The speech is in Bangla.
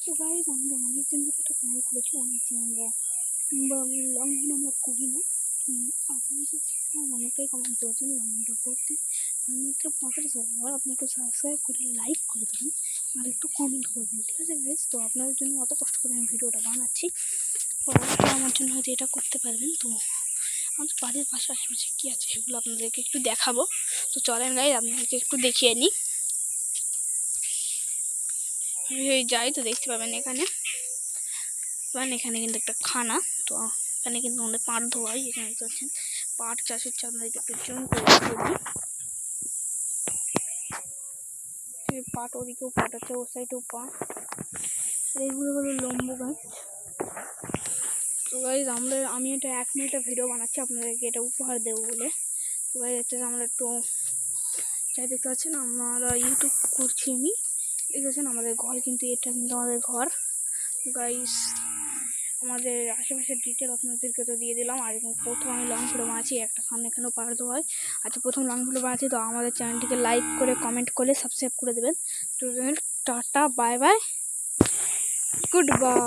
তো গাইজ আমরা অনেকদিন ধরে একটা চ্যানেল খুলেছি, অনেকদিন আমরা লং ভিডিও আমরা করি না। তো আপনি যদি অনেকটাই কমেন্ট করেছেন লং ভিডিও করতে, আমি মাত্র 50 সাবস্ক্রাইবার, আপনি একটু সাবস্ক্রাইব করে লাইক করে দেবেন আর একটু কমেন্ট করবেন, ঠিক আছে গাইজ? তো আপনাদের জন্য অত কষ্ট করে আমি ভিডিওটা বানাচ্ছি, তো অবশ্যই আমার জন্য হয়তো এটা করতে পারবেন। তো আমার বাড়ির পাশে আশেপাশে কী আছে সেগুলো আপনাদেরকে একটু দেখাবো। তো চলেন গাইজ আপনাদেরকে একটু দেখিয়ে নিই। যাই তো দেখতে পাবেন এখানে কিন্তু একটা খানা। তো এখানে কিন্তু আমাদের পাট ধোয়াই, এখানে দেখতে পাচ্ছেন পাট চাষের আপনাদেরকে একটু জুম করে দিই। পাট ওদিকেও পাট আছে, ও সাইডেও পাট, আর এগুলো হলো লম্বু গাছ। তো গাইজ আমি এটা 1 মিনিটের ভিডিও বানাচ্ছি আপনাদেরকে এটা উপহার দেবো বলে। তো গাইজ এটা আমরা একটু যাই দেখতে পাচ্ছেন আমরা ইউটিউব করছি, আমি দেখতে পাচ্ছেন আমাদের ঘর, কিন্তু এটা কিন্তু আমাদের ঘর গাইজ। আমাদের আশেপাশের ডিটেল আপনাদেরকে তো দিয়ে দিলাম। আর প্রথম আমি লং ভিডিও বানাচ্ছি, একটা খান এখানেও পার হয়। আচ্ছা, প্রথম লং ভিডিও বানাচ্ছি, তো আমাদের চ্যানেলটিকে লাইক করে কমেন্ট করে সাবস্ক্রাইব করে দেবেন। তো tata, bye bye, good bye.